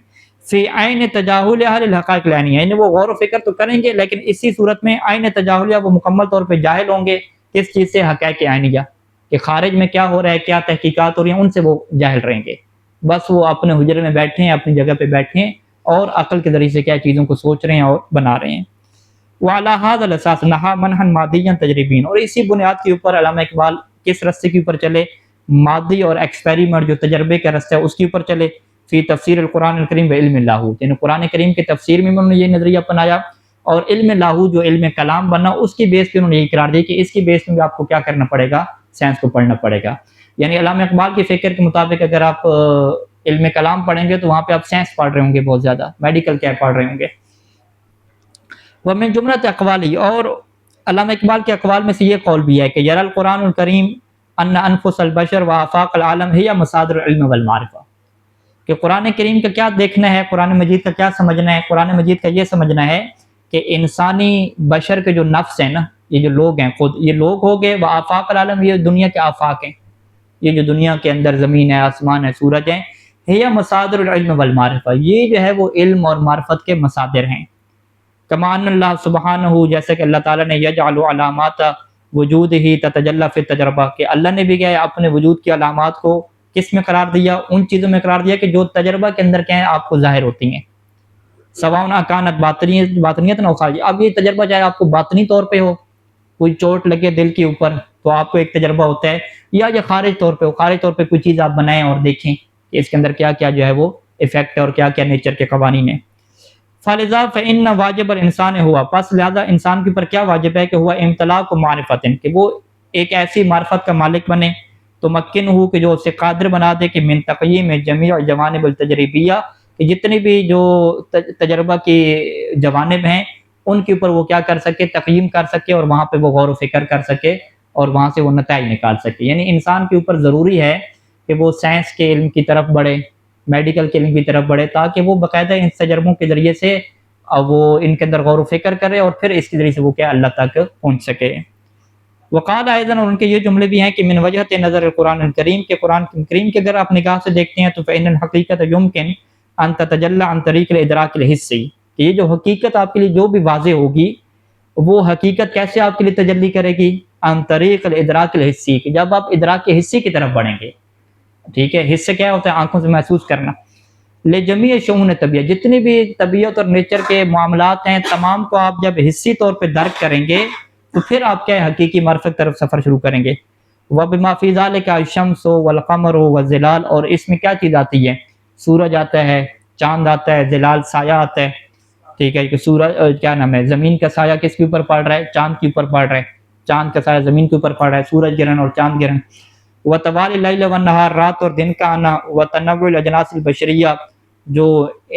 فی عین تجاہلھا للحقائق العینیہ، یعنی وہ غور و فکر تو کریں گے لیکن اسی صورت میں عین تجاہلھا، وہ مکمل طور پہ جاہل ہوں گے کس چیز سے، حقائق عینیہ، کہ خارج میں کیا ہو رہا ہے، کیا تحقیقات ہو رہی ہیں، ان سے وہ جاہل رہیں گے. بس وہ اپنے حجرے میں بیٹھے ہیں، اپنی جگہ پہ بیٹھے ہیں اور عقل کے ذریعے سے کیا چیزوں کو سوچ رہے ہیں اور بنا رہے ہیں۔ وعلی ھذا الاساس نہا منحا مادیا تجربین، اور اسی بنیاد کے اوپر علامہ اقبال کس رستے کے اوپر چلے؟ مادی اور ایکسپیریمنٹ جو تجربے کا رستہ ہے اس کے اوپر چلے۔ فی تفسیر القرآن الکریم و علم لاہوت، یعنی قرآن کریم کے تفسیر میں انہوں نے یہ نظریہ اپنایا، اور علم لاہوت جو علم کلام بننا اس کی بیس پہ انہوں نے یہ اقرار دیا کہ اس کی بیس میں بھی آپ کو کیا کرنا پڑے گا؟ سائنس کو پڑھنا پڑے گا۔ یعنی علامہ اقبال کی فکر کے مطابق اگر آپ علم کلام پڑھیں گے تو وہاں پہ آپ سائنس پڑھ رہے ہوں گے، بہت زیادہ میڈیکل کیئر پڑھ رہے ہوں گے۔ ومن جملۃ اقوالی، اور علامہ اقبال کے اقوال میں سے یہ قول بھی ہے کہ یرى القرآن الکریم ان انفس البشر وآفاق العالم ہی مصادر العلم والمعرفہ، کہ قرآن کریم کا کیا دیکھنا ہے، قرآن مجید کا کیا سمجھنا ہے؟ قرآن مجید کا یہ سمجھنا ہے کہ انسانی بشر کے جو نفس ہیں نا، یہ جو لوگ ہیں، خود یہ لوگ ہو گئے، وآفاق العالم یہ دنیا کے آفاق ہیں، یہ جو دنیا کے اندر زمین ہے، آسمان ہے، سورج ہیں، ہی مصادر العلم والمعرفہ، یہ جو ہے وہ علم اور معرفت کے مصادر ہیں۔ کما ان اللہ سبحانہ، جیسے کہ اللہ تعالیٰ نے یجعل علامات وجود ہی تتجلی فی التجربہ، کہ اللہ نے بھی کیا اپنے وجود کی علامات کو کس میں قرار دیا؟ ان چیزوں میں قرار دیا کہ جو تجربہ کے اندر کیا ہے آپ کو ظاہر ہوتی ہیں۔ سواء کانت باطنیت نہ خارجی، اب یہ تجربہ چاہے آپ کو باطنی طور پہ ہو، کوئی چوٹ لگے دل کے اوپر تو آپ کو ایک تجربہ ہوتا ہے، یا یہ خارج طور پہ ہو، خارج طور پہ کوئی چیز آپ بنائیں اور دیکھیں کہ اس کے اندر کیا کیا جو ہے وہ ایفیکٹ ہے اور کیا کیا نیچر کے قوانین ہیں۔ فلذا فإن واجب الانسان ہوا، پس لہذا انسان کے اوپر کیا واجب ہے کہ ہوا امتلاک و معرفت، کہ وہ ایک ایسی معرفت کا مالک بنے تو مکن ہو کہ جو اسے قادر بنا دے کہ من تقییم جمیع جوانب التجربیہ، کہ جتنی بھی جو تجربہ کی جوانب ہیں ان کے اوپر وہ کیا کر سکے؟ تقییم کر سکے، اور وہاں پہ وہ غور و فکر کر سکے اور وہاں سے وہ نتائج نکال سکے۔ یعنی انسان کے اوپر ضروری ہے کہ وہ سائنس کے علم کی طرف بڑھے، میڈیکل کے علم کی طرف بڑھے، تاکہ وہ باقاعدہ ان تجربوں کے ذریعے سے وہ ان کے اندر غور و فکر کرے اور پھر اس کے ذریعے سے وہ کیا اللہ تک پہنچ سکے۔ وقال ایضاً، اور ان کے یہ جملے بھی ہیں کہ من وجہت نظر القرآن الکریم، کے قرآن کریم کے اگر آپ نگاہ سے دیکھتے ہیں تو فإن الحقیقت یمکن ان تتجلی عن طریق الادراک الحسی، کہ یہ جو حقیقت آپ کے لیے جو بھی واضح ہوگی وہ حقیقت کیسے آپ کے لیے تجلی کرے گی؟ عن طریق الادراک الحسی، کہ جب آپ ادراک کے حصے کی طرف بڑھیں گے، ٹھیک ہے، حصہ کیا ہوتا ہے؟ آنکھوں سے محسوس کرنا۔ لجمیع شؤون طبیعہ، جتنی بھی طبیعت اور نیچر کے معاملات ہیں تمام کو آپ جب حصی طور پہ درک کریں گے تو پھر آپ کیا ہے؟ حقیقی معرفت طرف سفر شروع کریں گے۔ وبما فی ذلک الشمس والقمر والظلال، اور اس میں کیا چیز آتی ہے؟ سورج آتا ہے، چاند آتا ہے، ظلال سایہ آتا ہے، ٹھیک ہے، کہ سورج کیا نام ہے، زمین کا سایہ کس کے اوپر پڑ رہا ہے؟ چاند کے اوپر پڑ رہا ہے، چاند کا سایہ زمین کے اوپر پڑ رہا ہے، سورج گرہن اور چاند گرہن۔ وطوال اللیل والنہار، رات اور دن کا آنا، وتنوع الاجناس البشریہ، جو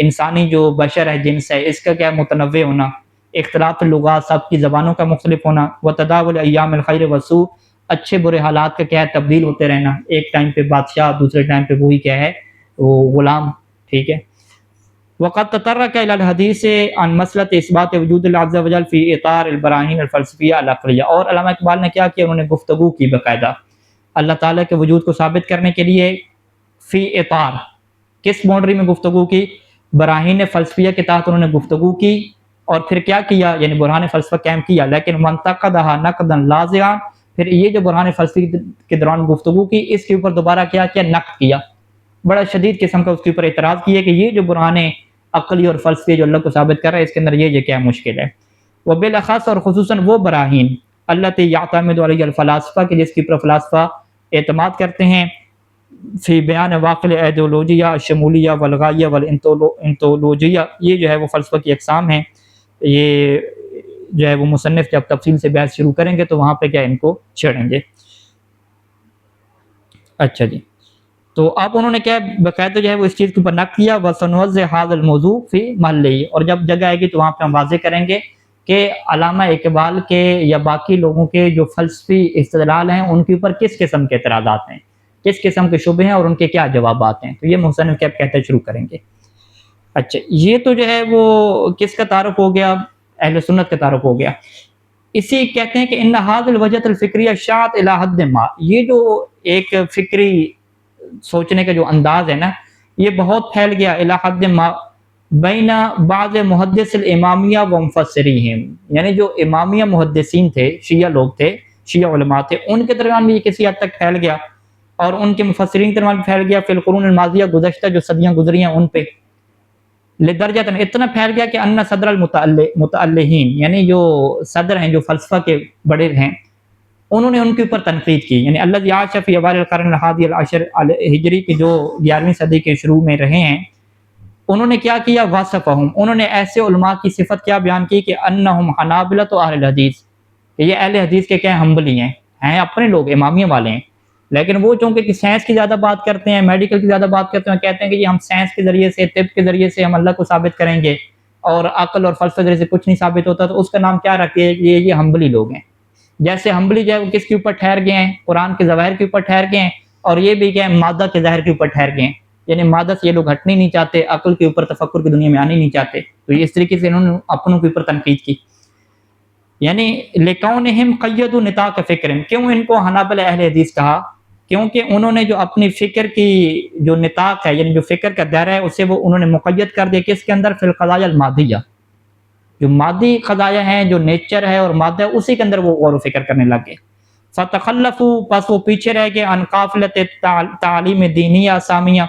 انسانی جو بشر ہے، جنس ہے، اس کا کیا متنوع ہونا، اختلاف اللغات، سب کی زبانوں کا مختلف ہونا، وتداول ایام الخیر والسوء، اچھے برے حالات کا کیا ہے؟ تبدیل ہوتے رہنا، ایک ٹائم پہ بادشاہ، دوسرے ٹائم پہ وہی کیا ہے؟ وہ غلام، ٹھیک ہے۔ وقد تطرق الى الحدیث عن مسئلۃ اثبات وجود اللہ عز وجل فی اطار البراہین الفلسفیہ العقلیہ، اور علامہ اقبال نے کیا کیا؟ انہوں نے گفتگو کی باقاعدہ اللہ تعالیٰ کے وجود کو ثابت کرنے کے لیے، فی اطار، کس باؤنڈری میں گفتگو کی؟ براہین فلسفیہ کے تحت انہوں نے گفتگو کی، اور پھر کیا کیا؟ یعنی برہان فلسفہ قائم کیا، لیکن منتقدھا نقدا لاذعا، پھر یہ جو برہان فلسفی کے دوران گفتگو کی اس کے اوپر دوبارہ کیا کیا؟ نقد کیا، بڑا شدید قسم کا اس کے اوپر اعتراض کیا کہ یہ جو برہان عقلی اور فلسفی جو اللہ کو ثابت کر رہا ہے اس کے اندر یہ کیا مشکل ہے۔ وبالاخص، اور خصوصاً وہ براہین التی یعتمد علیہ الفلاسفہ، کہ جس کے اوپر فلاسفہ اعتماد کرتے ہیں، فی بیان واقع ایڈیولوجیہ شمولیہ والغائیہ والانتولوجیہ، یہ جو ہے وہ فلسفہ کی اقسام ہیں، یہ جو ہے وہ مصنف جب تفصیل سے بحث شروع کریں گے تو وہاں پہ کیا ان کو چھیڑیں گے۔ اچھا جی، تو اب انہوں نے کیا باقاعدہ جو ہے وہ اس چیز کے اوپر نقد کیا، وسنوضح ھذا الموضوع فی محلہ، اور جب جگہ آئے گی تو وہاں پہ ہم واضح کریں گے کہ علامہ اقبال کے یا باقی لوگوں کے جو فلسفی استدلال ہیں ان کے اوپر کس قسم کے اعتراضات ہیں، کس قسم کے شبہے ہیں اور ان کے کیا جوابات ہیں، تو یہ مصنف کیا کہتے شروع کریں گے۔ اچھا، یہ تو جو ہے وہ کس کا تعارف ہو گیا؟ اہل سنت کا تعارف ہو گیا۔ اسی کہتے ہیں کہ ان ھذا الوجہ الفکریہ شاعت الی حد ما، یہ جو ایک فکری سوچنے کا جو انداز ہے نا یہ بہت پھیل گیا، الی حد ما بین بعض محدث الامامیہ و مفسرین، یعنی جو امامیہ محدثین تھے، شیعہ لوگ تھے، شیعہ علماء تھے، ان کے درمیان بھی یہ کسی حد تک پھیل گیا، اور ان کے مفسرین کے درمیان بھی پھیل گیا، فی القرون الماضیہ، گزشتہ جو صدیاں گزری ہیں ان پہ۔ لدرجہ اتنا پھیل گیا کہ ان صدر المتعلہین یعنی جو صدر ہیں جو فلسفہ کے بڑے ہیں انہوں نے ان کے اوپر تنقید کی، یعنی الذی عاش فی اوائل القرن الحادی العشر ہجری کے جو 11ویں صدی کے شروع میں رہے ہیں، انہوں نے کیا کیا، وصفہم، انہوں نے ایسے علماء کی صفت کیا بیان کی کہ انہم حنابلۃ اہل الحدیث، کہ یہ اہل حدیث کے کیا حنبلی ہیں اپنے لوگ امامیہ والے ہیں، لیکن وہ چونکہ کہ سائنس کی زیادہ بات کرتے ہیں، میڈیکل کی زیادہ بات کرتے ہیں، کہتے ہیں کہ یہ ہم سائنس کے ذریعے سے، طب کے ذریعے سے ہم اللہ کو ثابت کریں گے اور عقل اور فلسفے کے ذریعے سے کچھ نہیں ثابت ہوتا، تو اس کا نام کیا رکھے، یہ حنبلی لوگ ہیں۔ جیسے حنبلی جو ہے وہ کس کے اوپر ٹھہر گئے ہیں، قرآن کے ظواہر کے اوپر ٹھہر گئے ہیں، اور یہ بھی کیا ہے، مادہ کے ظاہر کے اوپر ٹھہر گئے ہیں، یعنی مادہ سے یہ لوگ ہٹنے نہیں چاہتے، عقل کے اوپر، تفکر کی دنیا میں آنے نہیں چاہتے، تو اس طریقے سے انہوں نے اپنوں کے اوپر تنقید کی۔ یعنی لکونہم قیدوا نطاق فکر، کیوں ان کو حنابلہ اہل حدیث کہا، کیونکہ انہوں نے جو اپنی فکر کی جو نطاق ہے، یعنی جو فکر کا دائرہ ہے، اسے وہ انہوں نے مقید کر دیا کس کے اندر، فی القضایا المادیہ، جو مادی قضایا ہیں، جو نیچر ہے اور مادہ ہے، اسی کے اندر وہ غور و فکر کرنے لگے۔ فتخلفوا، پس وہ پیچھے رہ گئے، عن قافلۃ تعلیم دینیہ اسامیہ،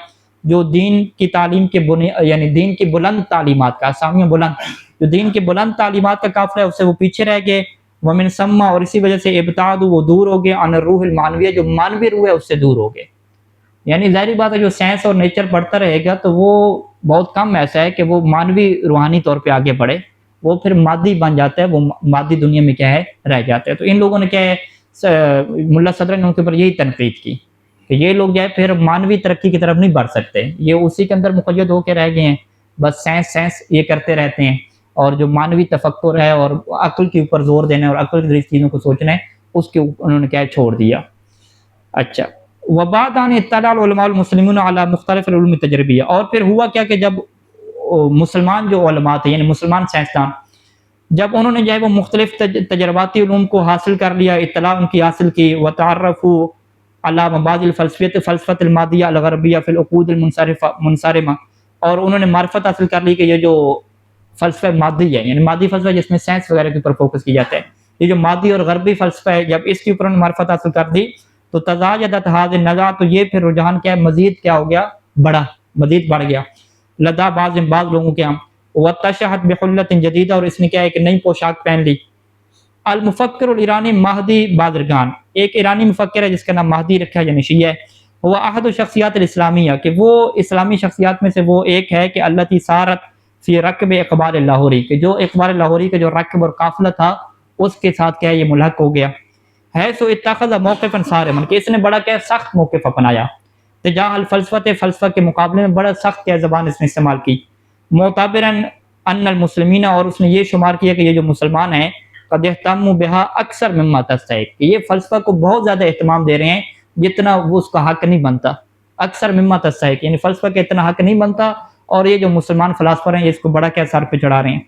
جو دین کی تعلیم کے یعنی دین کی بلند تعلیمات کا، اسامیہ بلند، جو دین کی بلند تعلیمات کا قافلہ ہے، اس سے وہ پیچھے رہ گئے۔ ومن ثم، اور اسی وجہ سے ابتعدوا، وہ دور ہو گئے، عن الروح المعنویہ، جو معنوی روح ہے اس سے دور ہو گئے۔ یعنی ظاہری بات ہے جو سائنس اور نیچر پڑھتا رہے گا تو وہ بہت کم ایسا ہے کہ وہ معنوی روحانی طور پہ آگے بڑھے، وہ پھر مادی بن جاتا ہے، وہ مادی دنیا میں کیا ہے رہ جاتا ہے۔ تو ان لوگوں نے کیا ہے، ملا صدر نے ان کے اوپر یہی تنقید کی کہ یہ لوگ جو ہے پھر معنوی ترقی کی طرف نہیں بڑھ سکتے، یہ اسی کے اندر مقید ہو کے رہ گئے ہیں، بس سائنس یہ کرتے رہتے ہیں، اور جو معنوی تفکر ہے اور عقل کے اوپر زور دینا ہے اور عقل کی چیزوں کو سوچنا ہے، اس کے انہوں نے کیا ہے چھوڑ دیا۔ اچھا، وبعد ان اطلع العلماء المسلمون علی مختلف العلوم التجربیہ، اور پھر ہوا کیا کہ جب مسلمان جو علماء تھے، یعنی مسلمان سائنسدان، جب انہوں نے جو ہے وہ مختلف تجرباتی علوم کو حاصل کر لیا، اطلاع ان کی حاصل کی، وتعرفوا علی مبادئ فلسفۃ المادیہ الغربیہ فی العقود المنصرمہ، اور انہوں نے معرفت حاصل کر لی کہ یہ جو فلسفہ مادی ہے، یعنی مادی فلسفہ جس میں سائنس وغیرہ کے اوپر فوکس کیا جاتا ہے، یہ جو مادی اور غربی فلسفہ ہے، جب اس کے اوپر انہوں نے معرفت حاصل کر دی تو تزاید هذه النزاع، تو یہ پھر رجحان کیا ہے، مزید کیا ہو گیا، مزید بڑھ گیا، لدا بعض لوگوں کے ہم، وتشہد بحلۃ جدیدہ، اور اس نے کیا ہے کہ نئی پوشاک پہن لی۔ المفکر الایرانی مہدی بازرگان، ایک ایرانی مفکر ہے جس کا نام مہدی رکھا ہے، یعنی شیعہ ہے، وہ احد الشخصیات الاسلامیہ، کہ وہ اسلامی شخصیات میں سے وہ ایک ہے کہ التی سارت فی رکب اقبال لاہوری، کہ جو اقبال لاہوری کا جو رکب اور قافلہ تھا اس کے ساتھ کیا یہ ملحق ہو گیا ہے، سو اتخذ موقفا صارما، کہ اس نے بڑا کیا سخت موقف اپنایا، تجاہ فلسفہ کے مقابلے میں بڑا سخت کیا زبان اس نے استعمال کی، معتبراً ان المسلمین، اور اس نے یہ شمار کیا کہ یہ جو مسلمان ہیں، قد اہتموا بہا اکثر مما تستحق، کہ یہ فلسفہ کو بہت زیادہ اہتمام دے رہے ہیں جتنا وہ اس کا حق نہیں بنتا، اکثر مما تستحق، یعنی فلسفہ کا اتنا حق نہیں بنتا، اور یہ جو مسلمان فلاسفر ہیں یہ اس کو بڑا کیا سر پہ چڑھا رہے ہیں۔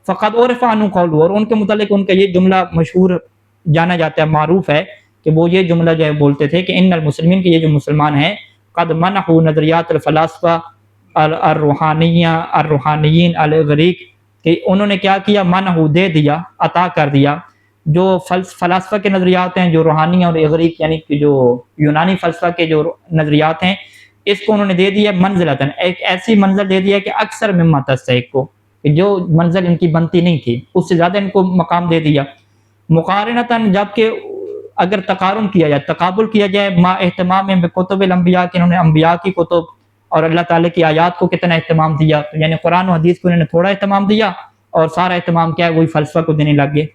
فقد عرف عنہ قولہ، اور ان کے متعلق ان کا یہ جملہ مشہور جانا جاتا ہے، معروف ہے کہ وہ یہ جملہ جو ہے بولتے تھے کہ ان المسلمین، کہ یہ جو مسلمان ہیں، قد منحوا نظریات الفلاسفہ الروحانیین الاغریق، کہ انہوں نے کیا کیا، منحوا دے دیا، عطا کر دیا، جو فلاسفہ کے نظریات ہیں، جو روحانی اور اغریق یعنی کہ جو یونانی فلسفہ کے جو نظریات ہیں، اس کو انہوں نے دے دیا منزلتاً، ایک ایسی منزل دے دیا کہ اکثر مما تستحق کو، کہ جو منزل ان کی بنتی نہیں تھی اس سے زیادہ ان کو مقام دے دیا، مقارنتاً، جبکہ اگر تقارن کیا جائے، تقابل کیا جائے، ما اہتمام بکتب الانبیاء، کہ انہوں نے انبیاء کی کتب اور اللہ تعالیٰ کی آیات کو کتنا اہتمام دیا، یعنی قرآن و حدیث کو انہوں نے تھوڑا اہتمام دیا اور سارا اہتمام کیا ہے وہی فلسفہ کو دینے لگ گئے۔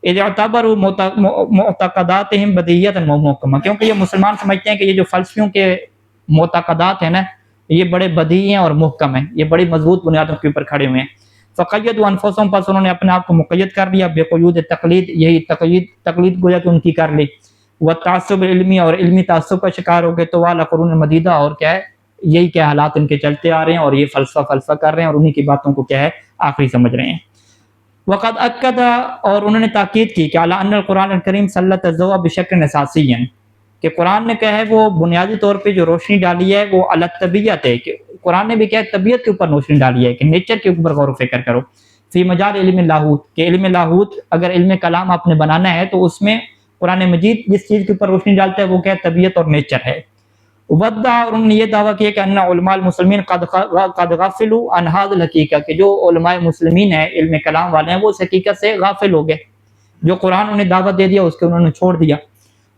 اذ اعتبروا معتقداتهم بدیہۃ ومحکمہ، کیونکہ یہ مسلمان سمجھتے ہیں کہ یہ جو فلسفیوں کے معتقدات ہیں نا، یہ بڑے بدیہی ہیں اور محکم ہیں، یہ بڑی مضبوط بنیادوں کے اوپر کھڑے ہوئے ہیں۔ فقیدوا انفسهم، پس انہوں نے اپنے آپ کو مقید کر لیا، بقیود تقلید، یہی تقلید گویا کہ ان کی کر لی، والتعصب علمی، اور علمی تعصب کا شکار ہو گئے، طوال قرون مدیدہ، اور کیا ہے یہی کیا حالات ان کے چلتے آ رہے ہیں، اور یہ فلسفہ کر رہے ہیں اور انہی کی باتوں کو کیا ہے آخری سمجھ رہے ہیں۔ وقد اکد، اور انہوں نے تاکید کی کہ علی ان القرآن الکریم سلط الضوء بشکل اساسی، کہ قرآن نے کیا ہے وہ بنیادی طور پہ جو روشنی ڈالی ہے وہ علی الطبیعت ہے، کہ قرآن نے بھی کیا ہے طبیعت کے اوپر روشنی ڈالی ہے، کہ نیچر کے اوپر غور و فکر کرو، فی مجال علم لاہوت، کہ علم لاہوت اگر علم کلام آپ نے بنانا ہے تو اس میں قرآن مجید جس چیز کے اوپر روشنی ڈالتا ہے وہ کیا ہے طبیعت اور نیچر ہے۔ ودع، اور انہوں نے یہ دعویٰ کیا کہ ان علماء المسلمین قد غفلوا عن هذا الحقیقہ، کہ جو علماء مسلمین ہیں، علم کلام والے ہیں، وہ اس حقیقت سے غافل ہو گئے، جو قرآن انہیں دعوت دے دیا اس کے انہوں نے چھوڑ دیا۔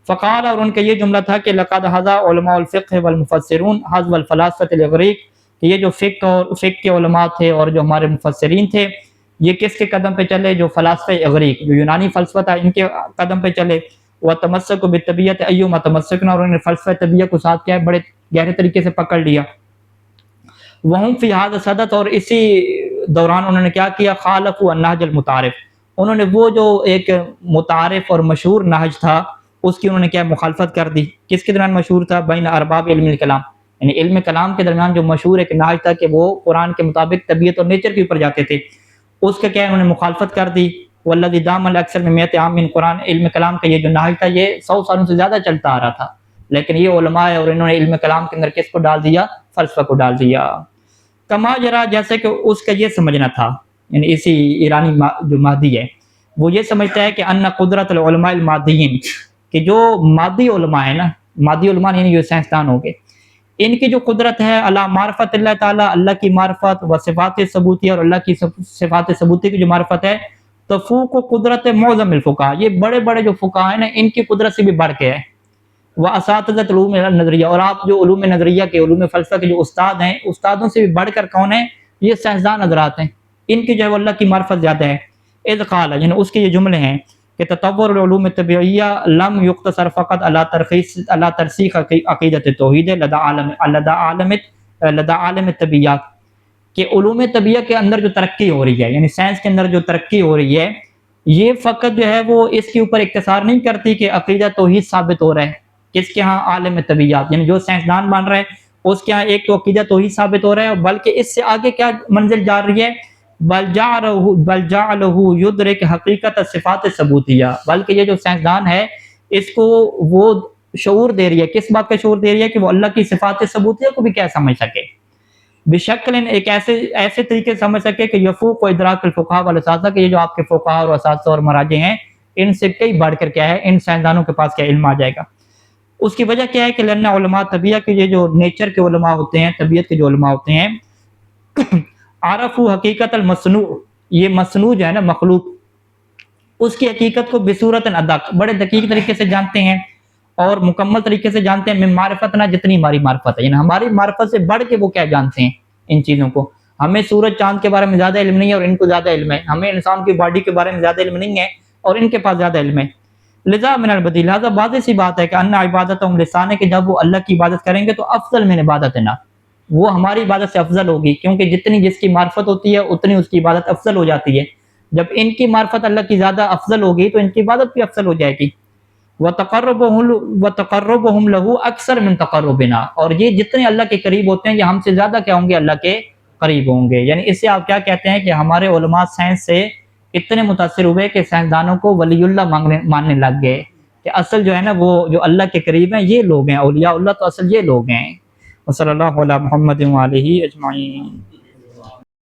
فقال، اور ان کا یہ جملہ تھا کہ لقد حظى علماء الفقہ والمفسرون حظو الفلاسفۃ الاغریق، کہ یہ جو فقہ کے علماء تھے اور جو ہمارے مفسرین تھے، یہ کس کے قدم پہ چلے؟ جو فلاسفہ اغریق، جو یونانی فلسفہ تھا، ان کے قدم پہ چلے۔ وتمسکوا بالطبیعۃ ایما تمسکنا، اور انہوں نے فلسفہ طبیعت کو ساتھ کیا ہے بڑے گہرے طریقے سے پکڑ لیا۔ وہم فی ھذا الصدد، اور اسی دوران انہوں نے کیا کیا؟ خالفوا النہج المتعارف، انہوں نے وہ جو ایک متعارف اور مشہور نہج تھا اس کی انہوں نے کیا مخالفت کر دی۔ کس کے درمیان مشہور تھا؟ بین ارباب علم الکلام، یعنی علم کلام کے درمیان جو مشہور ایک نہج تھا کہ وہ قرآن کے مطابق طبیعت اور نیچر کے اوپر جاتے تھے، اس کا کیا انہوں نے مخالفت کر دی۔ والذی دام الاکثر من 100 عام من قرآن، علم کلام کا یہ جو نہج تھا یہ 100 سالوں سے زیادہ چلتا آ رہا تھا، لیکن یہ علماء ہے اور انہوں نے علم کلام کے اندر کس کو ڈال دیا؟ فلسفہ کو ڈال دیا۔ کما جرا، جیسے کہ اس کا یہ سمجھنا تھا، یعنی اسی ایرانی جو مادی ہے وہ یہ سمجھتا ہے کہ ان قدرت العلماء المادیین، کہ جو مادی علماء ہیں نا، مادی علماء یعنی جو سائنسدان ہو گئے، ان کی جو قدرت ہے اللہ معرفت اللہ تعالیٰ، اللہ کی معرفت و صفات ثبوتی، اور اللہ کی صفات ثبوتی کی جو معرفت ہے، تفوق و قدرت معظم الفقہاء، یہ بڑے بڑے جو فقہاء ہیں نا ان کی قدرت سے بھی بڑھ کے ہے۔ وہ اساتذۃ علوم نظریہ، اور آپ جو علوم نظریہ کے، علوم فلسفہ کے جو استاد ہیں، استادوں سے بھی بڑھ کر کون ہیں؟ یہ سائنسدان حضرات ہیں، ان کی جو ہے اللہ کی معرفت زیادہ ہے۔ اذ قال، یعنی اس کے یہ جملے ہیں کہ تطور العلوم الطبیعیہ لم یقتصر فقط علی ترسیخ عقیدت توحید لدى عالم الطبیعیات، کہ علوم طبیعہ کے اندر جو ترقی ہو رہی ہے، یعنی سائنس کے اندر جو ترقی ہو رہی ہے، یہ فقط جو ہے وہ اس کے اوپر اقتصار نہیں کرتی کہ عقیدہ توحید ثابت ہو رہا ہے، کس کے ہاں؟ عالم طبیعیات، یعنی جو سائنسدان بن رہا ہے اس کے ہاں ایک تو عقیدہ توحید ثابت ہو رہا ہے، بلکہ اس سے آگے کیا منزل جا رہی ہے؟ بل جعلہ یدرک حقیقت صفات ثبوتیہ، بلکہ یہ جو سائنسدان ہے اس کو وہ شعور دے رہی ہے، کس بات کا شعور دے رہی ہے؟ کہ وہ اللہ کی صفات ثبوتیہ کو بھی کیا سمجھ سکے، بشکل ایک ایسے طریقے سے سمجھ سکے کہ یفوق و ادراک الفقہاء والاساتذہ، کہ یہ جو آپ کے فقہاء اور اساتذہ اور مراجع ہیں ان سے کئی بڑھ کر کیا ہے ان سائنسدانوں کے پاس کیا علم آ جائے گا۔ اس کی وجہ کیا ہے کہ لأن علماء طبیعہ کے یہ جو نیچر کے علماء ہوتے ہیں، طبیعت کے جو علماء ہوتے ہیں، عرفوا حقیقت المصنوع، یہ مصنوع جو ہے نا مخلوق، اس کی حقیقت کو بصورت ادق، بڑے دقیق طریقے سے جانتے ہیں اور مکمل طریقے سے جانتے ہیں، من معرفتنا، جتنی ہماری معرفت ہے، یعنی ہماری معرفت سے بڑھ کے وہ کیا جانتے ہیں ان چیزوں کو۔ ہمیں سورج چاند کے بارے میں زیادہ علم نہیں ہے اور ان کو زیادہ علم ہے، ہمیں انسان کی باڈی کے بارے میں زیادہ علم نہیں ہے اور ان کے پاس زیادہ علم ہے۔ لذا من البدیہی، لہٰذا واضح سی بات ہے کہ ان عبادتہم لسان، کہ جب وہ اللہ کی عبادت کریں گے تو افضل من عبادتنا، وہ ہماری عبادت سے افضل ہوگی، کیونکہ جتنی جس کی معرفت ہوتی ہے اتنی اس کی عبادت افضل ہو جاتی ہے۔ جب ان کی معرفت اللہ کی زیادہ افضل ہوگی تو ان کی عبادت بھی افضل ہو جائے گی۔ وَتَقَرُّبُهُمْ لَهُ أَكْثَرُ مِنْ تَقَرُّبِنَا، اور یہ جتنے اللہ کے قریب ہوتے ہیں یہ ہم سے زیادہ کیا ہوں گے؟ اللہ کے قریب ہوں گے۔ یعنی اس سے آپ کیا کہتے ہیں کہ ہمارے علماء سائنس سے اتنے متاثر ہوئے کہ سائنسدانوں کو ولی اللہ ماننے لگ گئے، کہ اصل جو ہے نا وہ جو اللہ کے قریب ہیں یہ لوگ ہیں، اولیاء اللہ تو اصل یہ لوگ ہیں۔ وصلی اللہ علی محمد وآلہ اجمعین۔